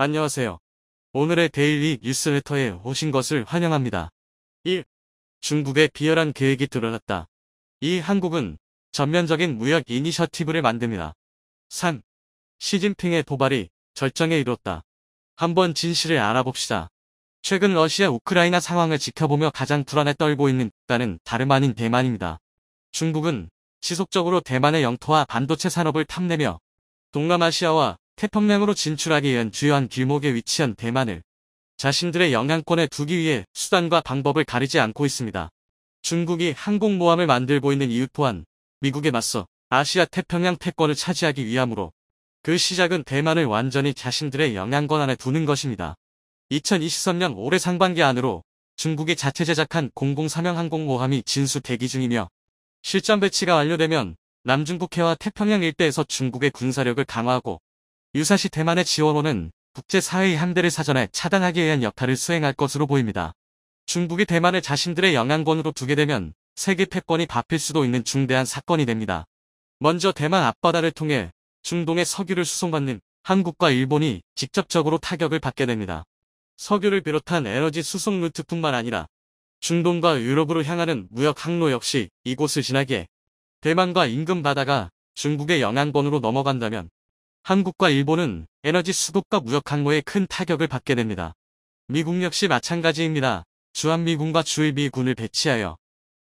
안녕하세요. 오늘의 데일리 뉴스레터에 오신 것을 환영합니다. 1. 중국의 비열한 계획이 드러났다. 2. 한국은 전면적인 무역 이니셔티브를 만듭니다. 3. 시진핑의 도발이 절정에 이뤘다. 한번 진실을 알아봅시다. 최근 러시아 우크라이나 상황을 지켜보며 가장 불안에 떨고 있는 국가는 다름 아닌 대만입니다. 중국은 지속적으로 대만의 영토와 반도체 산업을 탐내며 동남아시아와 태평양으로 진출하기 위한 주요한 길목에 위치한 대만을 자신들의 영향권에 두기 위해 수단과 방법을 가리지 않고 있습니다. 중국이 항공모함을 만들고 있는 이유 또한 미국에 맞서 아시아 태평양 패권을 차지하기 위함으로 그 시작은 대만을 완전히 자신들의 영향권 안에 두는 것입니다. 2023년 올해 상반기 안으로 중국이 자체 제작한 공공사명 항공모함이 진수 대기 중이며 실전 배치가 완료되면 남중국해와 태평양 일대에서 중국의 군사력을 강화하고 유사시 대만의 지원호는 국제사회의 함대를 사전에 차단하기 위한 역할을 수행할 것으로 보입니다. 중국이 대만을 자신들의 영향권으로 두게 되면 세계 패권이 바뀔 수도 있는 중대한 사건이 됩니다. 먼저 대만 앞바다를 통해 중동의 석유를 수송받는 한국과 일본이 직접적으로 타격을 받게 됩니다. 석유를 비롯한 에너지 수송 루트뿐만 아니라 중동과 유럽으로 향하는 무역 항로 역시 이곳을 지나게 대만과 인근 바다가 중국의 영향권으로 넘어간다면 한국과 일본은 에너지 수급과 무역 항로에 큰 타격을 받게 됩니다. 미국 역시 마찬가지입니다. 주한미군과 주일미군을 배치하여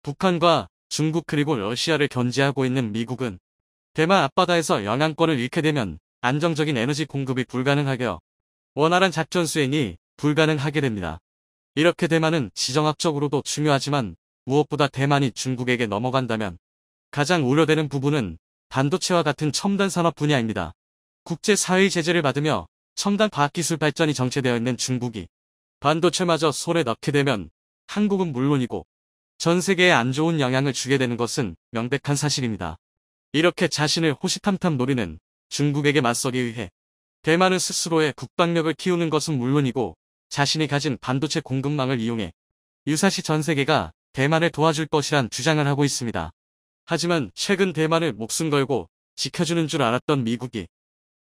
북한과 중국 그리고 러시아를 견제하고 있는 미국은 대만 앞바다에서 영향권을 잃게 되면 안정적인 에너지 공급이 불가능하며 원활한 작전 수행이 불가능하게 됩니다. 이렇게 대만은 지정학적으로도 중요하지만 무엇보다 대만이 중국에게 넘어간다면 가장 우려되는 부분은 반도체와 같은 첨단 산업 분야입니다. 국제사회의 제재를 받으며 첨단 과학기술 발전이 정체되어 있는 중국이 반도체마저 손에 넣게 되면 한국은 물론이고 전 세계에 안 좋은 영향을 주게 되는 것은 명백한 사실입니다. 이렇게 자신을 호시탐탐 노리는 중국에게 맞서기 위해 대만은 스스로의 국방력을 키우는 것은 물론이고 자신이 가진 반도체 공급망을 이용해 유사시 전 세계가 대만을 도와줄 것이란 주장을 하고 있습니다. 하지만 최근 대만을 목숨 걸고 지켜주는 줄 알았던 미국이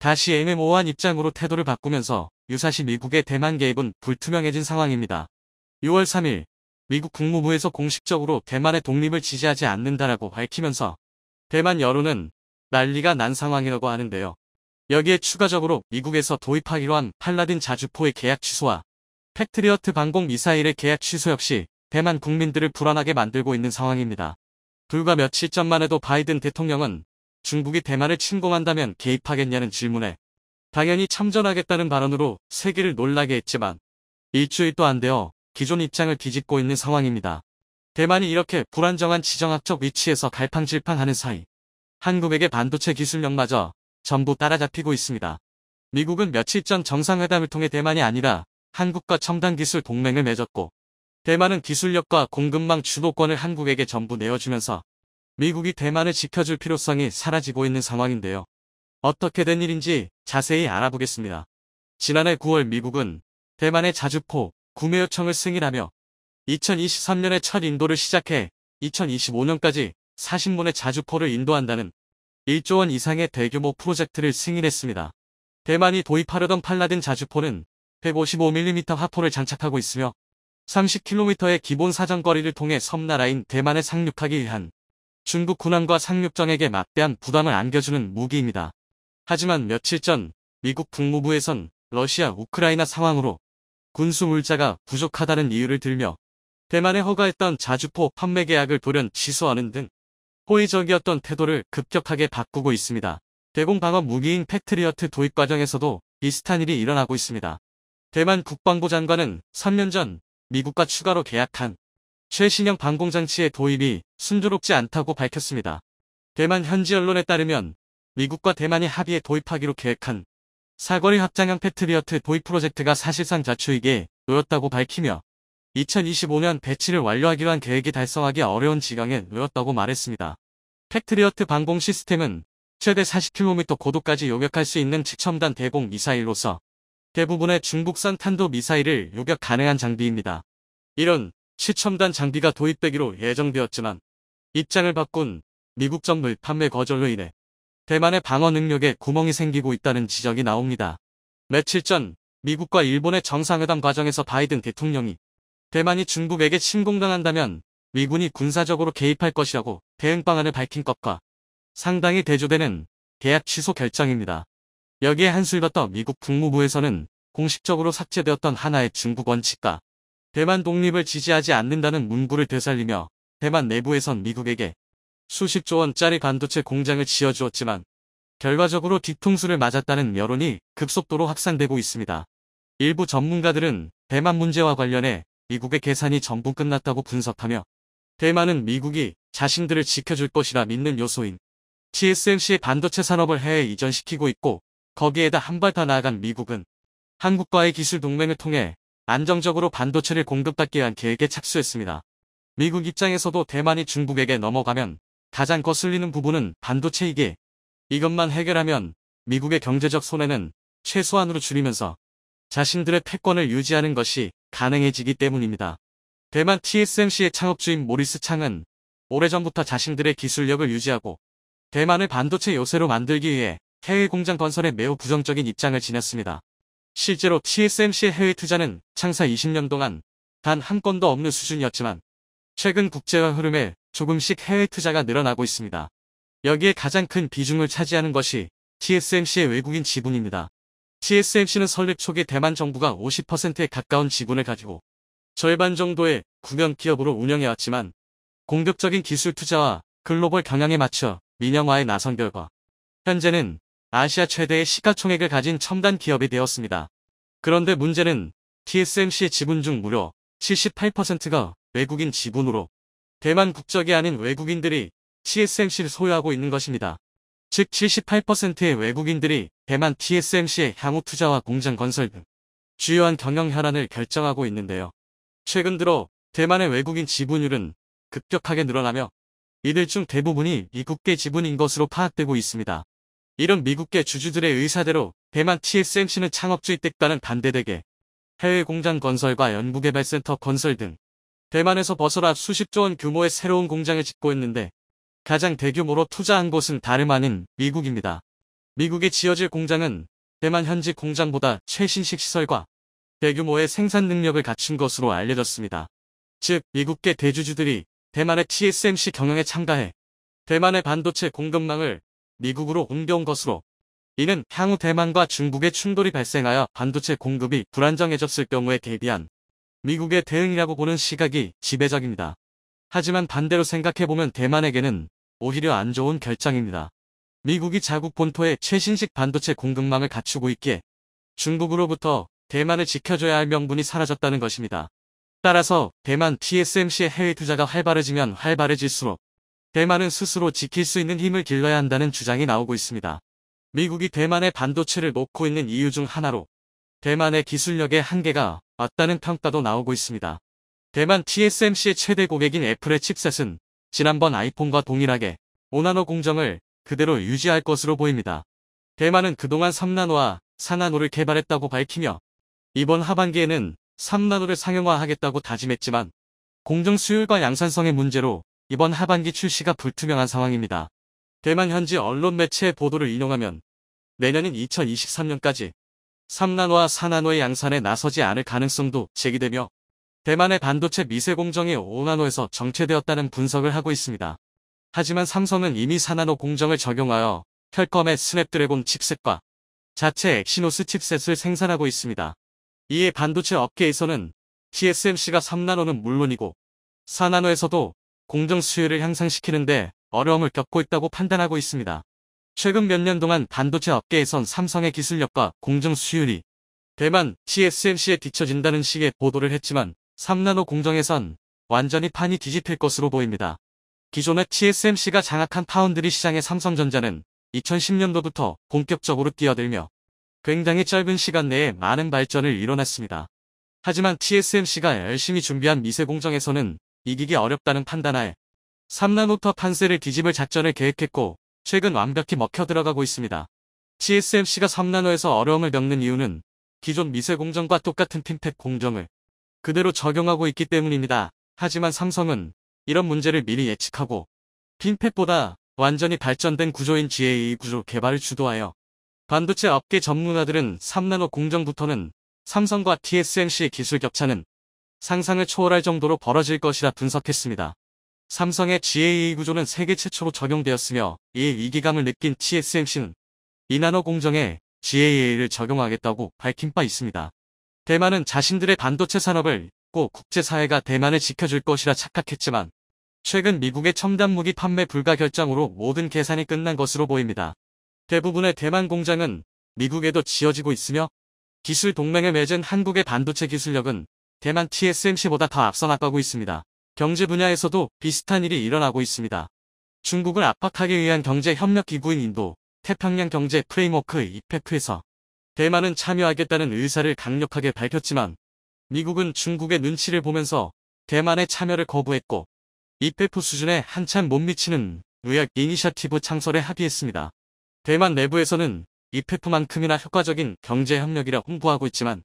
다시 애매모호한 입장으로 태도를 바꾸면서 유사시 미국의 대만 개입은 불투명해진 상황입니다. 6월 3일 미국 국무부에서 공식적으로 대만의 독립을 지지하지 않는다라고 밝히면서 대만 여론은 난리가 난 상황이라고 하는데요. 여기에 추가적으로 미국에서 도입하기로 한 팔라딘 자주포의 계약 취소와 패트리어트 방공 미사일의 계약 취소 역시 대만 국민들을 불안하게 만들고 있는 상황입니다. 불과 며칠 전만 해도 바이든 대통령은 중국이 대만을 침공한다면 개입하겠냐는 질문에 당연히 참전하겠다는 발언으로 세계를 놀라게 했지만 일주일도 안 되어 기존 입장을 뒤집고 있는 상황입니다. 대만이 이렇게 불안정한 지정학적 위치에서 갈팡질팡하는 사이 한국에게 반도체 기술력마저 전부 따라잡히고 있습니다. 미국은 며칠 전 정상회담을 통해 대만이 아니라 한국과 첨단 기술 동맹을 맺었고 대만은 기술력과 공급망 주도권을 한국에게 전부 내어주면서 미국이 대만을 지켜줄 필요성이 사라지고 있는 상황인데요. 어떻게 된 일인지 자세히 알아보겠습니다. 지난해 9월 미국은 대만의 자주포 구매 요청을 승인하며 2023년에 첫 인도를 시작해 2025년까지 40문의 자주포를 인도한다는 1조 원 이상의 대규모 프로젝트를 승인했습니다. 대만이 도입하려던 팔라딘 자주포는 155mm 화포를 장착하고 있으며 30km의 기본 사정거리를 통해 섬나라인 대만에 상륙하기 위한 중국 군함과 상륙정에게 막대한 부담을 안겨주는 무기입니다. 하지만 며칠 전 미국 국무부에선 러시아 우크라이나 상황으로 군수 물자가 부족하다는 이유를 들며 대만에 허가했던 자주포 판매 계약을 돌연 취소하는 등 호의적이었던 태도를 급격하게 바꾸고 있습니다. 대공방어 무기인 패트리어트 도입 과정에서도 비슷한 일이 일어나고 있습니다. 대만 국방부 장관은 3년 전 미국과 추가로 계약한 최신형 방공장치의 도입이 순조롭지 않다고 밝혔습니다. 대만 현지 언론에 따르면 미국과 대만이 합의해 도입하기로 계획한 사거리 확장형 패트리어트 도입 프로젝트가 사실상 자초이게 놓였다고 밝히며 2025년 배치를 완료하기로 한 계획이 달성하기 어려운 지경에 놓였다고 말했습니다. 패트리어트 방공 시스템은 최대 40km 고도까지 요격할 수 있는 최첨단 대공 미사일로서 대부분의 중국산 탄도 미사일을 요격 가능한 장비입니다. 이런 최첨단 장비가 도입되기로 예정되었지만 입장을 바꾼 미국 정부의 판매 거절로 인해 대만의 방어 능력에 구멍이 생기고 있다는 지적이 나옵니다. 며칠 전 미국과 일본의 정상회담 과정에서 바이든 대통령이 대만이 중국에게 침공당한다면 미군이 군사적으로 개입할 것이라고 대응 방안을 밝힌 것과 상당히 대조되는 계약 취소 결정입니다. 여기에 한술 더 미국 국무부에서는 공식적으로 삭제되었던 하나의 중국 원칙과 대만 독립을 지지하지 않는다는 문구를 되살리며 대만 내부에선 미국에게 수십조 원짜리 반도체 공장을 지어주었지만 결과적으로 뒤통수를 맞았다는 여론이 급속도로 확산되고 있습니다. 일부 전문가들은 대만 문제와 관련해 미국의 계산이 전부 끝났다고 분석하며 대만은 미국이 자신들을 지켜줄 것이라 믿는 요소인 TSMC의 반도체 산업을 해외에 이전시키고 있고 거기에다 한 발 더 나아간 미국은 한국과의 기술 동맹을 통해 안정적으로 반도체를 공급받기 위한 계획에 착수했습니다. 미국 입장에서도 대만이 중국에게 넘어가면 가장 거슬리는 부분은 반도체이기에 이것만 해결하면 미국의 경제적 손해는 최소한으로 줄이면서 자신들의 패권을 유지하는 것이 가능해지기 때문입니다. 대만 TSMC의 창업주인 모리스 창은 오래전부터 자신들의 기술력을 유지하고 대만을 반도체 요새로 만들기 위해 해외 공장 건설에 매우 부정적인 입장을 지녔습니다. 실제로 TSMC의 해외 투자는 창사 20년 동안 단 한 건도 없는 수준이었지만 최근 국제화 흐름에 조금씩 해외 투자가 늘어나고 있습니다. 여기에 가장 큰 비중을 차지하는 것이 TSMC의 외국인 지분입니다. TSMC는 설립 초기 대만 정부가 50%에 가까운 지분을 가지고 절반 정도의 국영 기업으로 운영해왔지만 공격적인 기술 투자와 글로벌 경향에 맞춰 민영화에 나선 결과 현재는 아시아 최대의 시가총액을 가진 첨단 기업이 되었습니다. 그런데 문제는 TSMC의 지분 중 무려 78%가 외국인 지분으로 대만 국적이 아닌 외국인들이 TSMC를 소유하고 있는 것입니다. 즉 78%의 외국인들이 대만 TSMC의 향후 투자와 공장 건설 등 주요한 경영 현안을 결정하고 있는데요. 최근 들어 대만의 외국인 지분율은 급격하게 늘어나며 이들 중 대부분이 미국계 지분인 것으로 파악되고 있습니다. 이런 미국계 주주들의 의사대로 대만 TSMC는 창업주의 댁과는 반대되게 해외 공장 건설과 연구개발센터 건설 등 대만에서 벗어나 수십조 원 규모의 새로운 공장을 짓고 있는데 가장 대규모로 투자한 곳은 다름 아닌 미국입니다. 미국에 지어질 공장은 대만 현지 공장보다 최신식 시설과 대규모의 생산 능력을 갖춘 것으로 알려졌습니다. 즉 미국계 대주주들이 대만의 TSMC 경영에 참가해 대만의 반도체 공급망을 미국으로 옮겨온 것으로 이는 향후 대만과 중국의 충돌이 발생하여 반도체 공급이 불안정해졌을 경우에 대비한 미국의 대응이라고 보는 시각이 지배적입니다. 하지만 반대로 생각해보면 대만에게는 오히려 안 좋은 결정입니다. 미국이 자국 본토에 최신식 반도체 공급망을 갖추고 있기에 중국으로부터 대만을 지켜줘야 할 명분이 사라졌다는 것입니다. 따라서 대만 TSMC의 해외 투자가 활발해지면 활발해질수록 대만은 스스로 지킬 수 있는 힘을 길러야 한다는 주장이 나오고 있습니다. 미국이 대만의 반도체를 놓고 있는 이유 중 하나로 대만의 기술력의 한계가 왔다는 평가도 나오고 있습니다. 대만 TSMC의 최대 고객인 애플의 칩셋은 지난번 아이폰과 동일하게 5나노 공정을 그대로 유지할 것으로 보입니다. 대만은 그동안 3나노와 4나노를 개발했다고 밝히며 이번 하반기에는 3나노를 상용화하겠다고 다짐했지만 공정 수율과 양산성의 문제로 이번 하반기 출시가 불투명한 상황입니다. 대만 현지 언론 매체의 보도를 인용하면 내년인 2023년까지 3나노와 4나노의 양산에 나서지 않을 가능성도 제기되며 대만의 반도체 미세 공정이 5나노에서 정체되었다는 분석을 하고 있습니다. 하지만 삼성은 이미 4나노 공정을 적용하여 퀄컴의 스냅드래곤 칩셋과 자체 엑시노스 칩셋을 생산하고 있습니다. 이에 반도체 업계에서는 TSMC가 3나노는 물론이고 4나노에서도 공정 수율을 향상시키는데 어려움을 겪고 있다고 판단하고 있습니다. 최근 몇 년 동안 반도체 업계에선 삼성의 기술력과 공정 수율이 대만 TSMC에 뒤처진다는 식의 보도를 했지만 3나노 공정에선 완전히 판이 뒤집힐 것으로 보입니다. 기존의 TSMC가 장악한 파운드리 시장의 삼성전자는 2010년도부터 본격적으로 뛰어들며 굉장히 짧은 시간 내에 많은 발전을 이뤄냈습니다. 하지만 TSMC가 열심히 준비한 미세 공정에서는 이기기 어렵다는 판단하에 3나노터 판세를 뒤집을 작전을 계획했고 최근 완벽히 먹혀 들어가고 있습니다. TSMC가 3나노에서 어려움을 겪는 이유는 기존 미세 공정과 똑같은 핀팻 공정을 그대로 적용하고 있기 때문입니다. 하지만 삼성은 이런 문제를 미리 예측하고 핀팻보다 완전히 발전된 구조인 GAA 구조 개발을 주도하여 반도체 업계 전문가들은 3나노 공정부터는 삼성과 TSMC의 기술 격차는 상상을 초월할 정도로 벌어질 것이라 분석했습니다. 삼성의 GAA 구조는 세계 최초로 적용되었으며 이에 위기감을 느낀 TSMC는 이나노 공정에 GAA를 적용하겠다고 밝힌 바 있습니다. 대만은 자신들의 반도체 산업을 꼭 국제사회가 대만을 지켜줄 것이라 착각했지만 최근 미국의 첨단 무기 판매 불가 결정으로 모든 계산이 끝난 것으로 보입니다. 대부분의 대만 공장은 미국에도 지어지고 있으며 기술 동맹을 맺은 한국의 반도체 기술력은 대만 TSMC보다 더 앞서 나가고 있습니다. 경제 분야에서도 비슷한 일이 일어나고 있습니다. 중국을 압박하기 위한 경제협력기구인 인도 태평양 경제 프레임워크 이페프에서 대만은 참여하겠다는 의사를 강력하게 밝혔지만 미국은 중국의 눈치를 보면서 대만의 참여를 거부했고 이페프 수준에 한참 못 미치는 무역 이니셔티브 창설에 합의했습니다. 대만 내부에서는 이페프만큼이나 효과적인 경제협력이라 홍보하고 있지만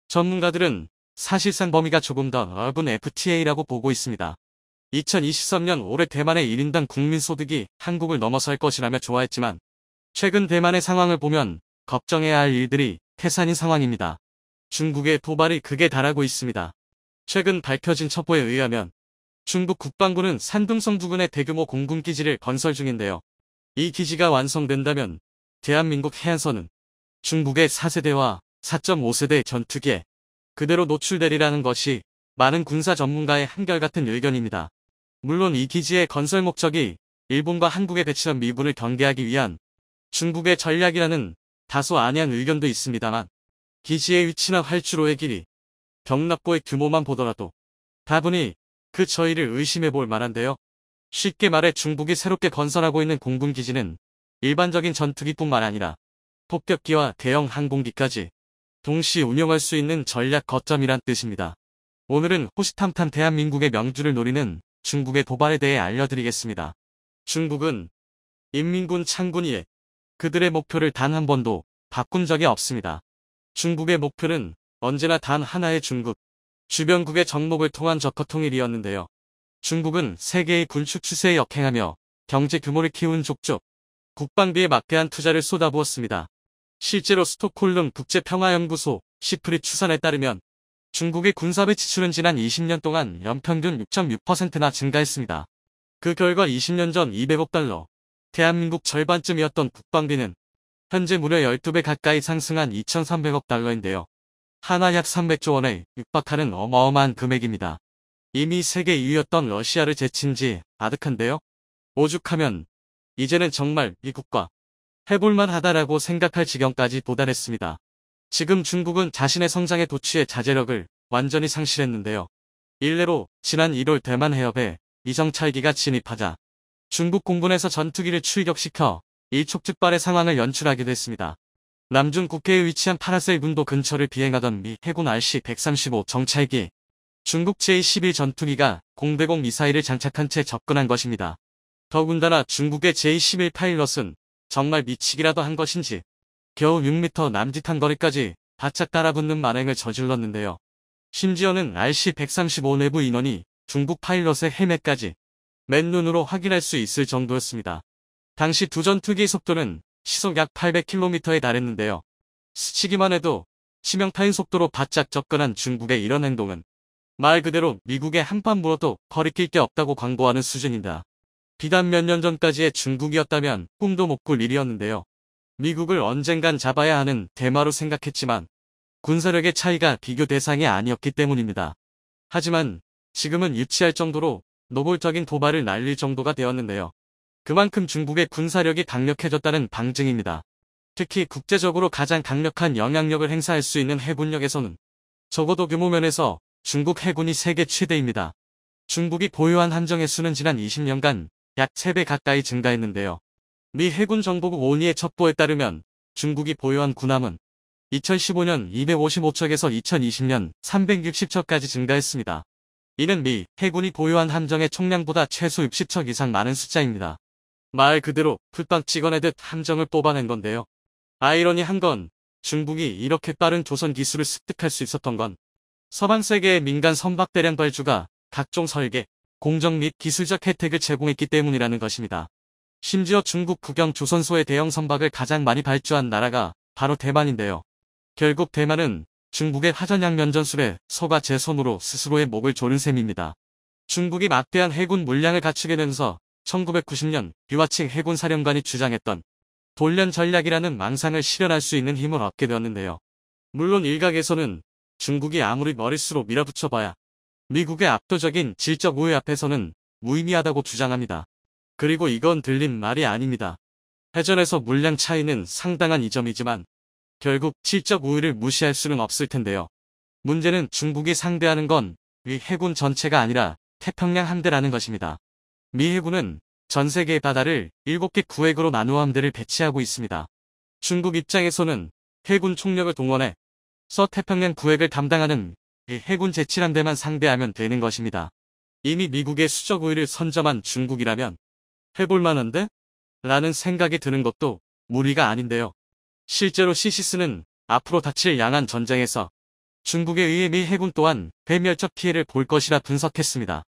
전문가들은 사실상 범위가 조금 더 넓은 FTA라고 보고 있습니다. 2023년 올해 대만의 1인당 국민소득이 한국을 넘어설 것이라며 좋아했지만 최근 대만의 상황을 보면 걱정해야 할 일들이 태산인 상황입니다. 중국의 도발이 극에 달하고 있습니다. 최근 밝혀진 첩보에 의하면 중국 국방부는 산둥성 부근에 대규모 공군기지를 건설 중인데요. 이 기지가 완성된다면 대한민국 해안선은 중국의 4세대와 4.5세대 전투기에 그대로 노출되리라는 것이 많은 군사 전문가의 한결같은 의견입니다. 물론 이 기지의 건설 목적이 일본과 한국의 대치한 미분을 경계하기 위한 중국의 전략이라는 다소 안이한 의견도 있습니다만 기지의 위치나 활주로의 길이, 병납고의 규모만 보더라도 다분히 그 저희를 의심해 볼 만한데요. 쉽게 말해 중국이 새롭게 건설하고 있는 공군기지는 일반적인 전투기뿐만 아니라 폭격기와 대형 항공기까지 동시 운용할 수 있는 전략 거점이란 뜻입니다. 오늘은 호시탐탐 대한민국의 명주를 노리는 중국의 도발에 대해 알려드리겠습니다. 중국은 인민군 창군이에 그들의 목표를 단 한 번도 바꾼 적이 없습니다. 중국의 목표는 언제나 단 하나의 중국, 주변국의 정목을 통한 적화 통일이었는데요. 중국은 세계의 군축 추세에 역행하며 경제 규모를 키운 족족 국방비에 막대한 투자를 쏟아부었습니다. 실제로 스톡홀름 국제평화연구소 시프리 추산에 따르면 중국의 군사비 지출은 지난 20년 동안 연평균 6.6%나 증가했습니다. 그 결과 20년 전 200억 달러, 대한민국 절반쯤이었던 국방비는 현재 무려 12배 가까이 상승한 2,300억 달러인데요. 하나 약 300조 원에 육박하는 어마어마한 금액입니다. 이미 세계 2위였던 러시아를 제친 지 아득한데요. 오죽하면 이제는 정말 미국과 해볼만 하다라고 생각할 지경까지 도달했습니다. 지금 중국은 자신의 성장의 도취의 자제력을 완전히 상실했는데요. 일례로 지난 1월 대만 해협에 이정찰기가 진입하자 중국 공군에서 전투기를 출격시켜 일촉즉발의 상황을 연출하기도 했습니다. 남중 국해에 위치한 파라셀 군도 근처를 비행하던 미 해군 RC-135 정찰기, 중국 제-11 전투기가 공대공 미사일을 장착한 채 접근한 것입니다. 더군다나 중국의 제-11 파일럿은 정말 미치기라도 한 것인지 겨우 6m 남짓한 거리까지 바짝 따라붙는 만행을 저질렀는데요. 심지어는 RC-135 내부 인원이 중국 파일럿의 헬멧까지 맨눈으로 확인할 수 있을 정도였습니다. 당시 두 전투기의 속도는 시속 약 800km에 달했는데요. 스치기만 해도 치명타인 속도로 바짝 접근한 중국의 이런 행동은 말 그대로 미국의 한판 물어도 거리낄 게 없다고 광고하는 수준이다. 비단 몇 년 전까지의 중국이었다면 꿈도 못 꿀 일이었는데요. 미국을 언젠간 잡아야 하는 대마로 생각했지만 군사력의 차이가 비교 대상이 아니었기 때문입니다. 하지만 지금은 유치할 정도로 노골적인 도발을 날릴 정도가 되었는데요. 그만큼 중국의 군사력이 강력해졌다는 방증입니다. 특히 국제적으로 가장 강력한 영향력을 행사할 수 있는 해군력에서는 적어도 규모 면에서 중국 해군이 세계 최대입니다. 중국이 보유한 함정의 수는 지난 20년간 약 3배 가까이 증가했는데요. 미 해군 정보국 오니의 첩보에 따르면 중국이 보유한 군함은 2015년 255척에서 2020년 360척까지 증가했습니다. 이는 미 해군이 보유한 함정의 총량보다 최소 60척 이상 많은 숫자입니다. 말 그대로 풀빵 찍어내듯 함정을 뽑아낸 건데요. 아이러니한 건 중국이 이렇게 빠른 조선 기술을 습득할 수 있었던 건 서방 세계의 민간 선박 대량 발주가 각종 설계, 공정 및 기술적 혜택을 제공했기 때문이라는 것입니다. 심지어 중국 국영 조선소의 대형 선박을 가장 많이 발주한 나라가 바로 대만인데요. 결국 대만은 중국의 화전양면전술에 서가 제 손으로 스스로의 목을 조른 셈입니다. 중국이 막대한 해군 물량을 갖추게 되면서 1990년 류화칭 해군 사령관이 주장했던 돌연 전략이라는 망상을 실현할 수 있는 힘을 얻게 되었는데요. 물론 일각에서는 중국이 아무리 머릿수로 밀어붙여봐야 미국의 압도적인 질적 우위 앞에서는 무의미하다고 주장합니다. 그리고 이건 들린 말이 아닙니다. 해전에서 물량 차이는 상당한 이점이지만 결국 질적 우위를 무시할 수는 없을 텐데요. 문제는 중국이 상대하는 건 미 해군 전체가 아니라 태평양 함대라는 것입니다. 미 해군은 전 세계의 바다를 7개 구획으로 나누어 함대를 배치하고 있습니다. 중국 입장에서는 해군 총력을 동원해 서태평양 구획을 담당하는 이 해군 제7함대만 상대하면 되는 것입니다. 이미 미국의 수적 우위를 선점한 중국이라면 해볼만한데? 라는 생각이 드는 것도 무리가 아닌데요. 실제로 시시스는 앞으로 닥칠 양안 전쟁에서 중국에 의해 미 해군 또한 괴멸적 피해를 볼 것이라 분석했습니다.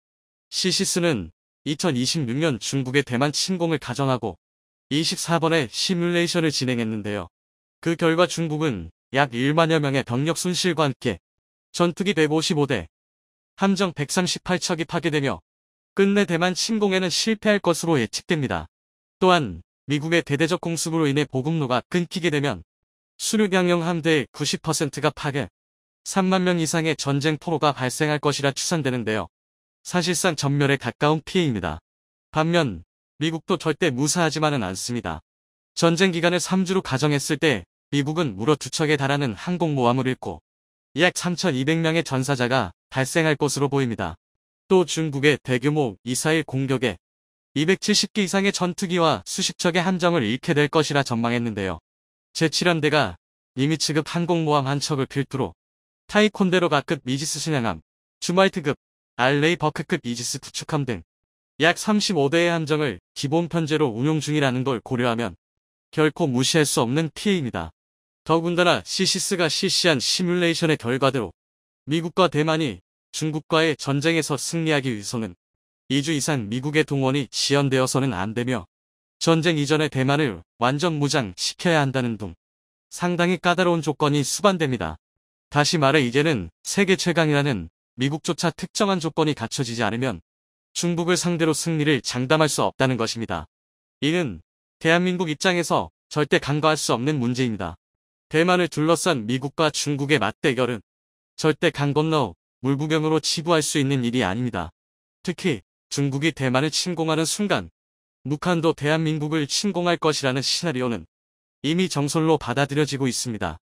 시시스는 2026년 중국의 대만 침공을 가정하고 24번의 시뮬레이션을 진행했는데요. 그 결과 중국은 약 1만여 명의 병력 손실과 함께 전투기 155대, 함정 138척이 파괴되며 끝내 대만 침공에는 실패할 것으로 예측됩니다. 또한 미국의 대대적 공습으로 인해 보급로가 끊기게 되면 수륙양용 함대의 90%가 파괴, 3만 명 이상의 전쟁 포로가 발생할 것이라 추산되는데요. 사실상 전멸에 가까운 피해입니다. 반면 미국도 절대 무사하지만은 않습니다. 전쟁 기간을 3주로 가정했을 때 미국은 무려 2척에 달하는 항공모함을 잃고 약 3,200명의 전사자가 발생할 것으로 보입니다. 또 중국의 대규모 미사일 공격에 270개 이상의 전투기와 수십 척의 함정을 잃게 될 것이라 전망했는데요. 제7함대가 니미츠급 항공모함 한 척을 필두로 타이콘데로가급 이지스 순양함, 주말트급, 알레이 버크급 이지스 구축함 등 약 35대의 함정을 기본 편제로 운용 중이라는 걸 고려하면 결코 무시할 수 없는 피해입니다. 더군다나 시시스가 실시한 시뮬레이션의 결과대로 미국과 대만이 중국과의 전쟁에서 승리하기 위해서는 2주 이상 미국의 동원이 지연되어서는 안 되며 전쟁 이전에 대만을 완전 무장시켜야 한다는 등 상당히 까다로운 조건이 수반됩니다. 다시 말해 이제는 세계 최강이라는 미국조차 특정한 조건이 갖춰지지 않으면 중국을 상대로 승리를 장담할 수 없다는 것입니다. 이는 대한민국 입장에서 절대 간과할 수 없는 문제입니다. 대만을 둘러싼 미국과 중국의 맞대결은 절대 강 건너 물구경으로 치부할 수 있는 일이 아닙니다. 특히 중국이 대만을 침공하는 순간 북한도 대한민국을 침공할 것이라는 시나리오는 이미 정설로 받아들여지고 있습니다.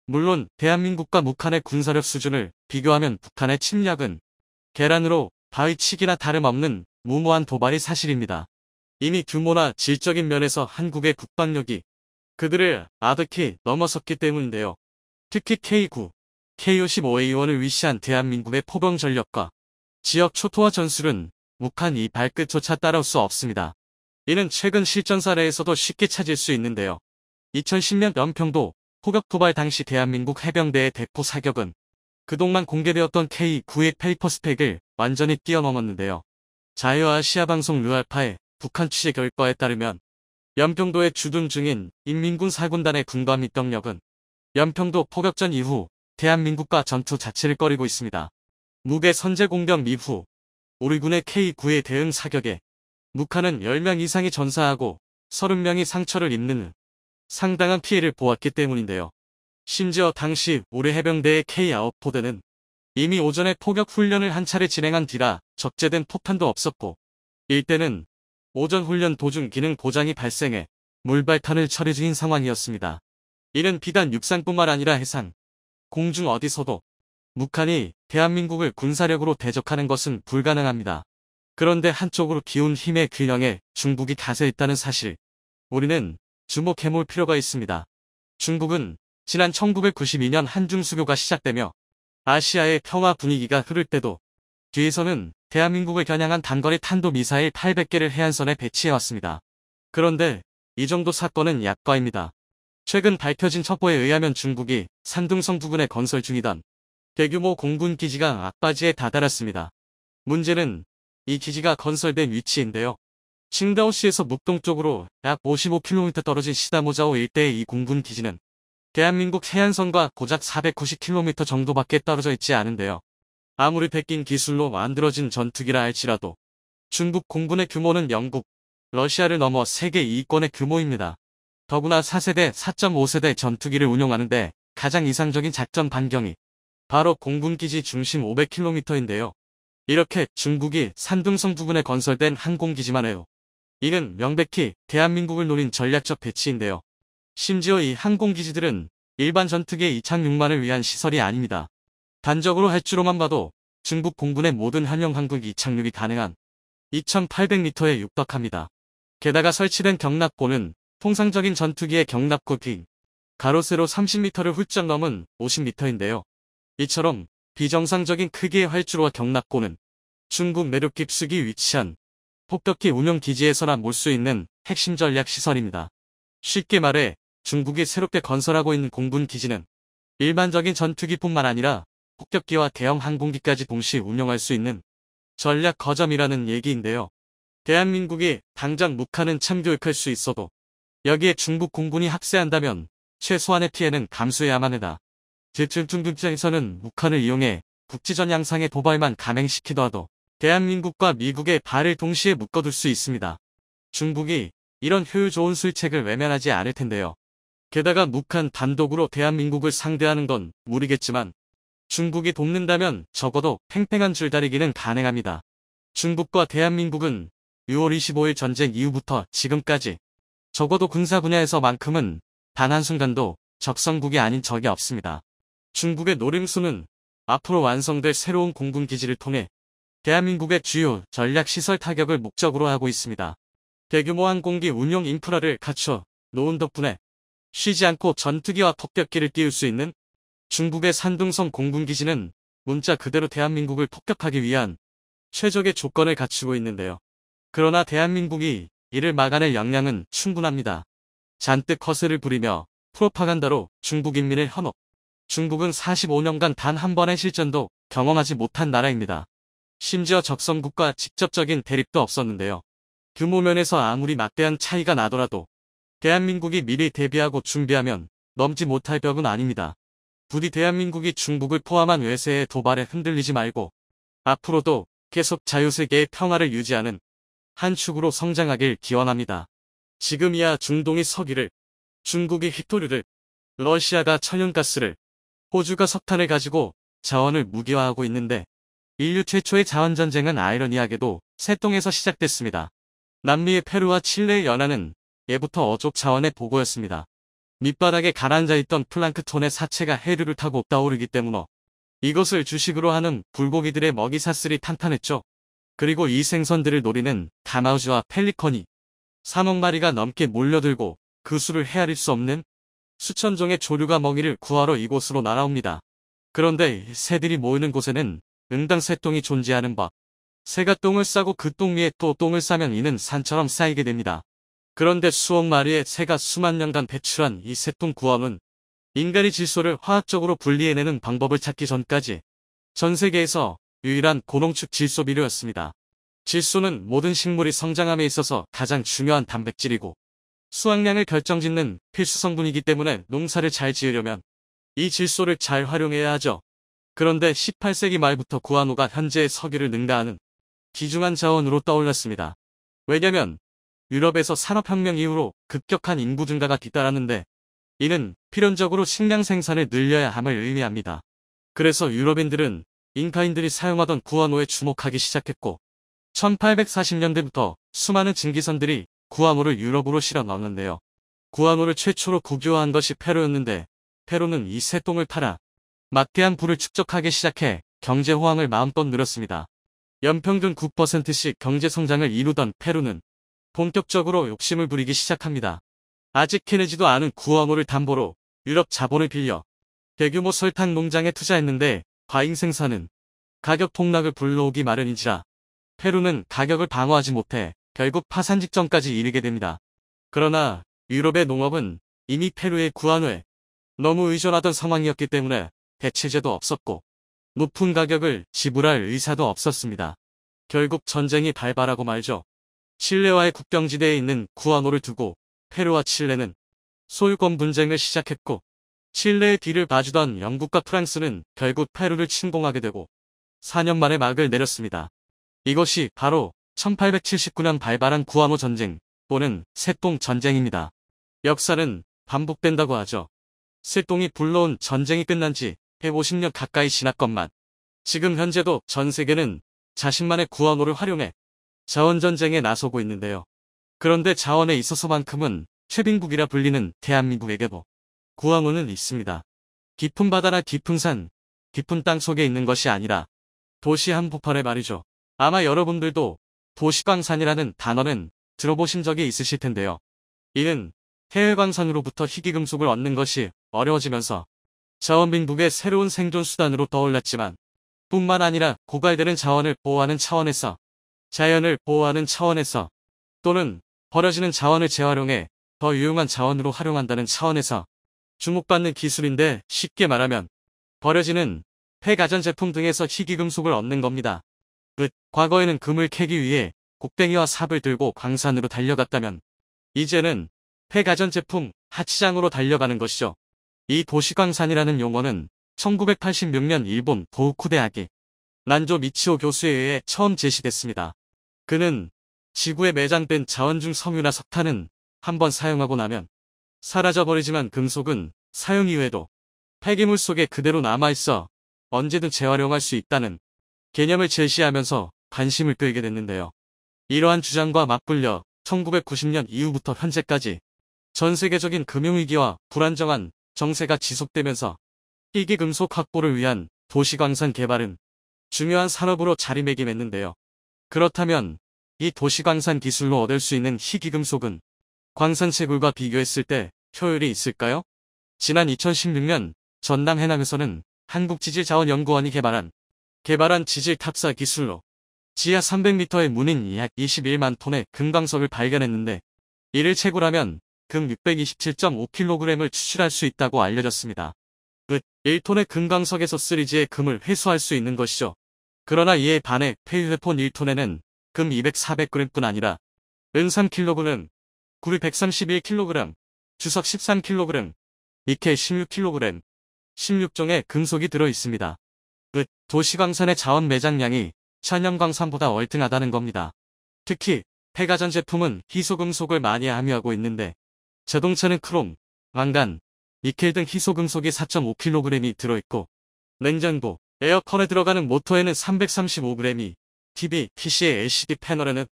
물론 대한민국과 북한의 군사력 수준을 비교하면 북한의 침략은 계란으로 바위치기나 다름없는 무모한 도발이 사실입니다. 이미 규모나 질적인 면에서 한국의 국방력이 그들을 아득히 넘어섰기 때문인데요. 특히 K9, K55A1을 위시한 대한민국의 포병 전력과 지역 초토화 전술은 북한 이 발끝조차 따라올 수 없습니다. 이는 최근 실전 사례에서도 쉽게 찾을 수 있는데요. 2010년 연평도 포격 도발 당시 대한민국 해병대의 대포 사격은 그동안 공개되었던 K9의 페이퍼 스펙을 완전히 뛰어넘었는데요. 자유아시아 방송 르알파의 북한 취재 결과에 따르면 연평도에 주둔 중인 인민군 4군단의 군과 밑병력은 연평도 포격전 이후 대한민국과 전투 자체를 꺼리고 있습니다. 무게 선제 공격 이후 우리 군의 K9의 대응 사격에 북한은 10명 이상이 전사하고 30명이 상처를 입는 상당한 피해를 보았기 때문인데요. 심지어 당시 우리 해병대의 K9 포대는 이미 오전에 포격 훈련을 한 차례 진행한 뒤라 적재된 포탄도 없었고 일대는 오전 훈련 도중 기능 고장이 발생해 물발탄을 처리 중인 상황이었습니다. 이는 비단 육상뿐만 아니라 해상, 공중 어디서도 북한이 대한민국을 군사력으로 대적하는 것은 불가능합니다. 그런데 한쪽으로 기운 힘의 균형에 중국이 가세 있다는 사실, 우리는 주목해볼 필요가 있습니다. 중국은 지난 1992년 한중 수교가 시작되며 아시아의 평화 분위기가 흐를 때도 뒤에서는 대한민국을 겨냥한 단거리 탄도미사일 800개를 해안선에 배치해왔습니다. 그런데 이 정도 사건은 약과입니다. 최근 밝혀진 첩보에 의하면 중국이 산둥성 부근에 건설 중이던 대규모 공군 기지가 앞바지에 다다랐습니다. 문제는 이 기지가 건설된 위치인데요. 칭다오시에서 북동쪽으로 약 55km 떨어진 시다모자오 일대의 이 공군 기지는 대한민국 해안선과 고작 490km 정도밖에 떨어져 있지 않은데요. 아무리 베낀 기술로 만들어진 전투기라 할지라도 중국 공군의 규모는 영국, 러시아를 넘어 세계 2위권의 규모입니다. 더구나 4세대, 4.5세대 전투기를 운용하는데 가장 이상적인 작전 반경이 바로 공군기지 중심 500km인데요. 이렇게 중국이 산둥성 부근에 건설된 항공기지만 해요. 이는 명백히 대한민국을 노린 전략적 배치인데요. 심지어 이 항공기지들은 일반 전투기의 이착륙만을 위한 시설이 아닙니다. 단적으로 활주로만 봐도 중국 공군의 모든 현형 항공 이착륙이 가능한 2800m에 육박합니다. 게다가 설치된 경납고는 통상적인 전투기의 경납고 비 가로 세로 30m를 훌쩍 넘은 50m인데요. 이처럼 비정상적인 크기의 활주로와 경납고는 중국 내륙 깊숙이 위치한 폭격기 운용 기지에서나 볼 수 있는 핵심 전략 시설입니다. 쉽게 말해 중국이 새롭게 건설하고 있는 공군 기지는 일반적인 전투기뿐만 아니라 폭격기와 대형 항공기까지 동시에 운용할 수 있는 전략 거점이라는 얘기인데요. 대한민국이 당장 북한은 참교육할 수 있어도 여기에 중국 공군이 합세한다면 최소한의 피해는 감수해야만 하다. 중국 입장에서는 북한을 이용해 국지전 양상의 도발만 감행시키더라도 대한민국과 미국의 발을 동시에 묶어둘 수 있습니다. 중국이 이런 효율 좋은 술책을 외면하지 않을 텐데요. 게다가 북한 단독으로 대한민국을 상대하는 건 무리겠지만 중국이 돕는다면 적어도 팽팽한 줄다리기는 가능합니다. 중국과 대한민국은 6월 25일 전쟁 이후부터 지금까지 적어도 군사 분야에서만큼은 단 한순간도 적성국이 아닌 적이 없습니다. 중국의 노림수는 앞으로 완성될 새로운 공군기지를 통해 대한민국의 주요 전략시설 타격을 목적으로 하고 있습니다. 대규모 항공기 운용 인프라를 갖춰 놓은 덕분에 쉬지 않고 전투기와 폭격기를 띄울 수 있는 중국의 산둥성 공군기지는 문자 그대로 대한민국을 폭격하기 위한 최적의 조건을 갖추고 있는데요. 그러나 대한민국이 이를 막아낼 역량은 충분합니다. 잔뜩 허세를 부리며 프로파간다로 중국 인민을 현혹. 중국은 45년간 단 한 번의 실전도 경험하지 못한 나라입니다. 심지어 적성국과 직접적인 대립도 없었는데요. 규모 면에서 아무리 막대한 차이가 나더라도 대한민국이 미리 대비하고 준비하면 넘지 못할 벽은 아닙니다. 부디 대한민국이 중국을 포함한 외세의 도발에 흔들리지 말고 앞으로도 계속 자유세계의 평화를 유지하는 한 축으로 성장하길 기원합니다. 지금이야 중동이 석유를, 중국이 휘토류를, 러시아가 천연가스를, 호주가 석탄을 가지고 자원을 무기화하고 있는데 인류 최초의 자원전쟁은 아이러니하게도 세동에서 시작됐습니다. 남미의 페루와 칠레의 연안은 예부터 어족 자원의 보고였습니다. 밑바닥에 가라앉아 있던 플랑크톤의 사체가 해류를 타고 떠오르기 때문에 이것을 주식으로 하는 불고기들의 먹이 사슬이 탄탄했죠. 그리고 이 생선들을 노리는 가마우즈와 펠리컨이 3억 마리가 넘게 몰려들고 그 수를 헤아릴 수 없는 수천 종의 조류가 먹이를 구하러 이곳으로 날아옵니다. 그런데 새들이 모이는 곳에는 응당 새똥이 존재하는 법. 새가 똥을 싸고 그 똥 위에 또 똥을 싸면 이는 산처럼 쌓이게 됩니다. 그런데 수억 마리의 새가 수만 년간 배출한 이 새똥 구함은 인간이 질소를 화학적으로 분리해내는 방법을 찾기 전까지 전 세계에서 유일한 고농축 질소 비료였습니다. 질소는 모든 식물이 성장함에 있어서 가장 중요한 단백질이고 수확량을 결정짓는 필수 성분이기 때문에 농사를 잘 지으려면 이 질소를 잘 활용해야 하죠. 그런데 18세기 말부터 구한호가 현재의 석유를 능가하는 귀중한 자원으로 떠올랐습니다. 왜냐면 유럽에서 산업혁명 이후로 급격한 인구 증가가 뒤따랐는데 이는 필연적으로 식량 생산을 늘려야 함을 의미합니다. 그래서 유럽인들은 잉카인들이 사용하던 구한호에 주목하기 시작했고 1840년대부터 수많은 증기선들이 구한호를 유럽으로 실어 넣었는데요. 구한호를 최초로 국유화한 것이 페루였는데 페루는 이 새똥을 팔아 막대한 부를 축적하기 시작해 경제 호황을 마음껏 누렸습니다. 연평균 9%씩 경제 성장을 이루던 페루는 본격적으로 욕심을 부리기 시작합니다. 아직 캐내지도 않은 구한호를 담보로 유럽 자본을 빌려 대규모 설탕 농장에 투자했는데 과잉 생산은 가격 폭락을 불러오기 마련인지라 페루는 가격을 방어하지 못해 결국 파산 직전까지 이르게 됩니다. 그러나 유럽의 농업은 이미 페루의 구한호에 너무 의존하던 상황이었기 때문에 대체제도 없었고 높은 가격을 지불할 의사도 없었습니다. 결국 전쟁이 발발하고 말죠. 칠레와의 국경지대에 있는 구한호를 두고 페루와 칠레는 소유권 분쟁을 시작했고 칠레의 뒤를 봐주던 영국과 프랑스는 결국 페루를 침공하게 되고 4년 만에 막을 내렸습니다. 이것이 바로 1879년 발발한 구아노 전쟁 또는 새똥 전쟁입니다. 역사는 반복된다고 하죠. 새똥이 불러온 전쟁이 끝난 지 150년 가까이 지났건만 지금 현재도 전 세계는 자신만의 구아노를 활용해 자원전쟁에 나서고 있는데요. 그런데 자원에 있어서만큼은 최빈국이라 불리는 대한민국에게도 구아노는 있습니다. 깊은 바다나 깊은 산, 깊은 땅 속에 있는 것이 아니라 도시 한복판에 말이죠. 아마 여러분들도 도시광산이라는 단어는 들어보신 적이 있으실 텐데요. 이는 해외광산으로부터 희귀금속을 얻는 것이 어려워지면서 자원빈국의 새로운 생존 수단으로 떠올랐지만 뿐만 아니라 고갈되는 자원을 보호하는 차원에서 자연을 보호하는 차원에서 또는 버려지는 자원을 재활용해 더 유용한 자원으로 활용한다는 차원에서 주목받는 기술인데 쉽게 말하면 버려지는 폐가전제품 등에서 희귀금속을 얻는 겁니다. 과거에는 금을 캐기 위해 곡괭이와 삽을 들고 광산으로 달려갔다면 이제는 폐가전제품 하치장으로 달려가는 것이죠. 이 도시광산이라는 용어는 1986년 일본 도우쿠 대학의 난조 미치오 교수에 의해 처음 제시됐습니다. 그는 지구에 매장된 자원 중 석유나 석탄은 한번 사용하고 나면 사라져버리지만 금속은 사용 이후에도 폐기물 속에 그대로 남아있어 언제든 재활용할 수 있다는 개념을 제시하면서 관심을 끌게 됐는데요. 이러한 주장과 맞불려 1990년 이후부터 현재까지 전 세계적인 금융위기와 불안정한 정세가 지속되면서 희귀금속 확보를 위한 도시광산 개발은 중요한 산업으로 자리매김했는데요. 그렇다면 이 도시광산 기술로 얻을 수 있는 희귀금속은 광산 채굴과 비교했을 때 효율이 있을까요? 지난 2016년 전남 해남에서는 한국지질자원연구원이 개발한 지질 탑사 기술로 지하 300m의 문인 약 21만 톤의 금광석을 발견했는데 이를 채굴하면 금 627.5kg을 추출할 수 있다고 알려졌습니다. 1톤의 금광석에서 3G의 금을 회수할 수 있는 것이죠. 그러나 이에 반해 폐유회폰 1톤에는 금 200-400g뿐 아니라 은 3kg, 구리 131kg, 주석 13kg, 니켈 16kg, 16종의 금속이 들어있습니다. 도시광산의 자원 매장량이 천연광산보다 월등하다는 겁니다. 특히 폐가전 제품은 희소금속을 많이 함유하고 있는데 자동차는 크롬, 망간, 니켈 등 희소금속이 4.5kg이 들어있고 냉장고, 에어컨에 들어가는 모터에는 335g이, TV, PC의 LCD 패널에는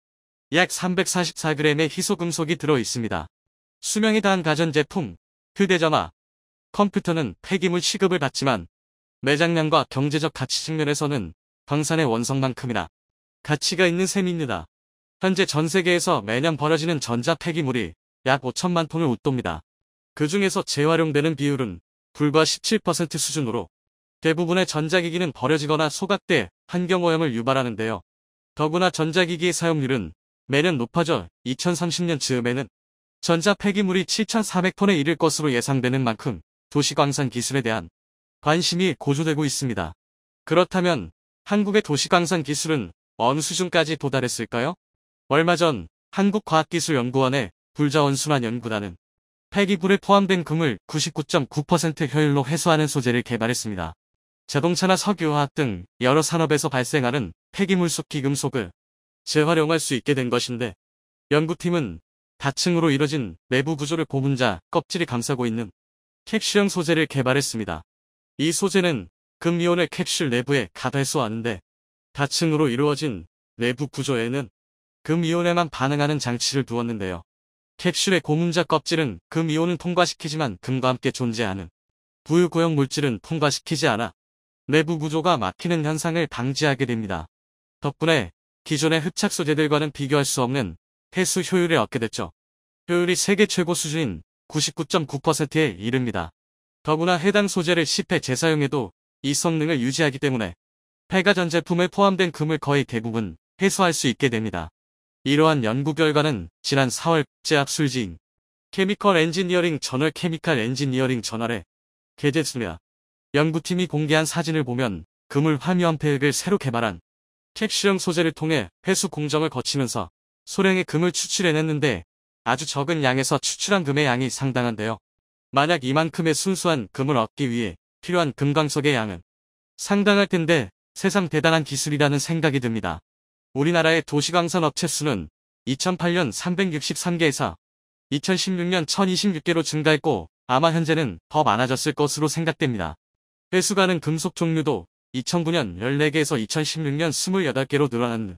약 344g의 희소금속이 들어있습니다. 수명이 다한 가전제품, 휴대전화, 컴퓨터는 폐기물 취급을 받지만 매장량과 경제적 가치 측면에서는 광산의 원석만큼이나 가치가 있는 셈입니다. 현재 전 세계에서 매년 버려지는 전자 폐기물이 약 5천만 톤을 웃돕니다. 그 중에서 재활용되는 비율은 불과 17% 수준으로 대부분의 전자기기는 버려지거나 소각돼 환경오염을 유발하는데요. 더구나 전자기기의 사용률은 매년 높아져 2030년 즈음에는 전자 폐기물이 7,400톤에 이를 것으로 예상되는 만큼 도시광산 기술에 대한 관심이 고조되고 있습니다. 그렇다면 한국의 도시광산 기술은 어느 수준까지 도달했을까요? 얼마 전 한국과학기술연구원의 불자원순환연구단은 폐기물에 포함된 금을 99.9% 효율로 회수하는 소재를 개발했습니다. 자동차나 석유화학 등 여러 산업에서 발생하는 폐기물 속 희금속을 재활용할 수 있게 된 것인데 연구팀은 다층으로 이뤄진 내부 구조를 고분자 껍질이 감싸고 있는 캡슐형 소재를 개발했습니다. 이 소재는 금이온을 캡슐 내부에 가해소하는데 다층으로 이루어진 내부 구조에는 금이온에만 반응하는 장치를 두었는데요. 캡슐의 고분자 껍질은 금이온을 통과시키지만 금과 함께 존재하는 부유고형 물질은 통과시키지 않아 내부 구조가 막히는 현상을 방지하게 됩니다. 덕분에 기존의 흡착 소재들과는 비교할 수 없는 회수 효율을 얻게 됐죠. 효율이 세계 최고 수준인 99.9%에 이릅니다. 더구나 해당 소재를 10회 재사용해도 이 성능을 유지하기 때문에 폐가전 제품에 포함된 금을 거의 대부분 회수할 수 있게 됩니다. 이러한 연구 결과는 지난 4월 국제학술지인 케미컬 엔지니어링 저널에 게재됐습니다. 연구팀이 공개한 사진을 보면 금을 함유한 폐액을 새로 개발한 캡슐형 소재를 통해 회수 공정을 거치면서 소량의 금을 추출해냈는데 아주 적은 양에서 추출한 금의 양이 상당한데요. 만약 이만큼의 순수한 금을 얻기 위해 필요한 금광석의 양은 상당할 텐데 세상 대단한 기술이라는 생각이 듭니다. 우리나라의 도시광산 업체 수는 2008년 363개에서 2016년 1026개로 증가했고 아마 현재는 더 많아졌을 것으로 생각됩니다. 회수가는 금속 종류도 2009년 14개에서 2016년 28개로 늘어난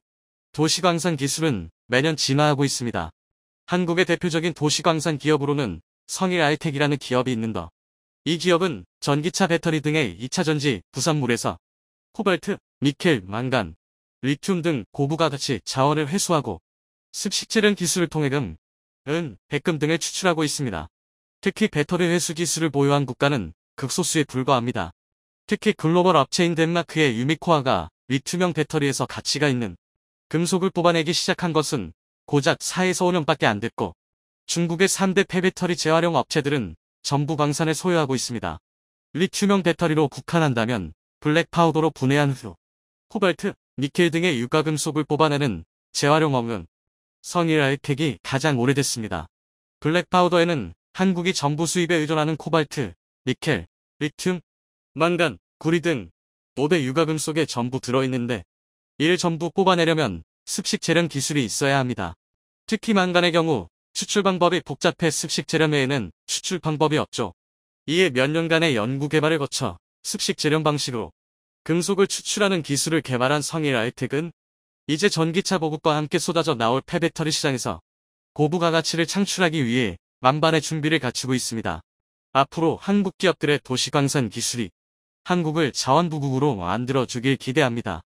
도시광산 기술은 매년 진화하고 있습니다. 한국의 대표적인 도시광산 기업으로는 성일아이텍이라는 기업이 있는데 이 기업은 전기차 배터리 등의 2차전지 부산물에서 코발트, 니켈, 망간, 리튬 등 고부가 가치 자원을 회수하고 습식재련 기술을 통해 금, 은, 백금 등을 추출하고 있습니다. 특히 배터리 회수 기술을 보유한 국가는 극소수에 불과합니다. 특히 글로벌 업체인 덴마크의 유미코아가 리튬형 배터리에서 가치가 있는 금속을 뽑아내기 시작한 것은 고작 4에서 5년밖에 안 됐고 중국의 3대 폐배터리 재활용 업체들은 전부 광산을 소유하고 있습니다. 리튬형 배터리로 국한한다면 블랙 파우더로 분해한 후 코발트, 니켈 등의 유가금속을 뽑아내는 재활용업은 성일아이텍이 가장 오래됐습니다. 블랙 파우더에는 한국이 전부 수입에 의존하는 코발트, 니켈, 리튬, 망간, 구리 등 5대 유가금속에 전부 들어있는데 이를 전부 뽑아내려면 습식 재련 기술이 있어야 합니다. 특히 망간의 경우 추출 방법이 복잡해 습식 재련 외에는 추출 방법이 없죠. 이에 몇 년간의 연구 개발을 거쳐 습식 재련 방식으로 금속을 추출하는 기술을 개발한 성일아이텍은 이제 전기차 보급과 함께 쏟아져 나올 폐배터리 시장에서 고부가 가치를 창출하기 위해 만반의 준비를 갖추고 있습니다. 앞으로 한국 기업들의 도시광산 기술이 한국을 자원부국으로 만들어주길 기대합니다.